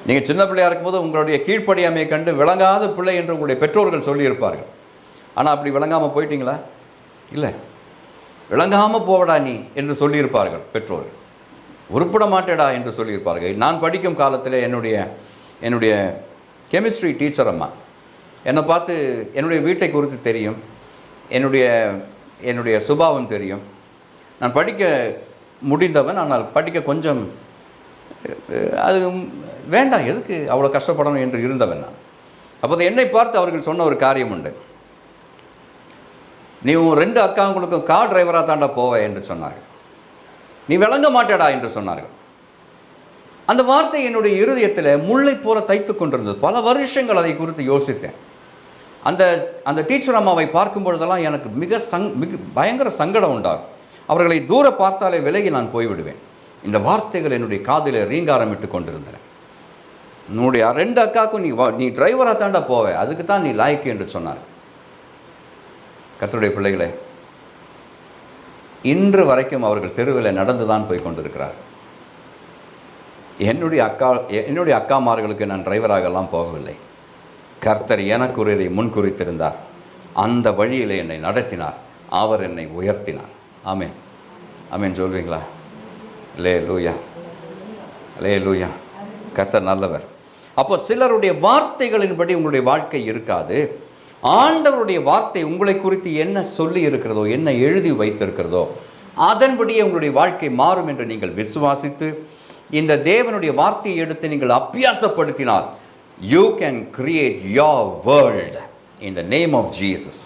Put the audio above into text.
நீங்கள் சின்ன பிள்ளையாக இருக்கும்போது உங்களுடைய கீழ்ப்படியாமையை கண்டு விளங்காத பிள்ளை என்று உங்களுடைய பெற்றோர்கள் சொல்லியிருப்பார்கள். ஆனால் அப்படி விளங்காமல் போயிட்டீங்களா? இல்லை, விளங்காமல் போவடா நீ என்று சொல்லியிருப்பார்கள் பெற்றோர்கள். உருப்பட மாட்டேடா என்று சொல்லியிருப்பார்கள். நான் படிக்கும் காலத்தில் என்னுடைய கெமிஸ்ட்ரி டீச்சர் அம்மா என்னை பார்த்து என்னுடைய வீட்டை குறித்து தெரியும், என்னுடைய சுபாவம் தெரியும். நான் படிக்க முடிந்தவன், ஆனால் படிக்க கொஞ்சம் அது வேண்டாம், எதுக்கு அவ்வளோ கஷ்டப்படணும் என்று இருந்தவன் நான். அப்போது என்னை பார்த்து அவர்கள் சொன்ன ஒரு காரியம் உண்டு. நீ உன் 2 அக்காங்களுக்கும் கார் டிரைவராக தாண்டா போவே என்று சொன்னார்கள். நீ விளங்க மாட்டேடா என்று சொன்னார்கள். அந்த வார்த்தை என்னுடைய இருதயத்தில் முல்லை போல தைத்து கொண்டிருந்தது. பல வருஷங்கள் அதை குறித்து யோசித்தேன். அந்த டீச்சர் அம்மாவை பார்க்கும் பொழுதெல்லாம் எனக்கு மிக பயங்கர சங்கடம் உண்டாகும். அவர்களை தூர பார்த்தாலே விலகி நான் போய்விடுவேன். இந்த வார்த்தைகள் என்னுடைய காதில் ரீங்காரமிட்டு கொண்டிருந்தன. உன்னுடைய 2 அக்காவுக்கும் நீ டிரைவராக தாண்டா போவே, அதுக்கு தான் நீ லாய்க்கு என்று சொன்னார். கர்த்தருடைய பிள்ளைகளே, இன்று வரைக்கும் அவர்கள் தெருவில் நடந்து தான் போய் கொண்டிருக்கிறார்கள். என்னுடைய அக்காமார்களுக்கு நான் டிரைவராகலாம் போகவில்லை. கர்த்தர் எனக்குரியதை முன்குறித்திருந்தார். அந்த வழியில் என்னை நடத்தினார். அவர் என்னை உயர்த்தினார். ஆமேன், ஆமேன் சொல்வீங்களா? அல்லேலூயா, அல்லேலூயா. கர்த்தர் நல்லவர். அப்போ சிலருடைய வார்த்தைகளின்படி உங்களுடைய வாழ்க்கை இருக்காது. ஆண்டவருடைய வார்த்தை உங்களை குறித்து என்ன சொல்லி இருக்கிறதோ, என்ன எழுதி வைத்திருக்கிறதோ, அதன்படியே உங்களுடைய வாழ்க்கை மாறும் என்று நீங்கள் விசுவாசித்து இந்த தேவனுடைய வார்த்தையை எடுத்து நீங்கள் அபியாசப்படுத்தினால், you can create your world in the name of Jesus.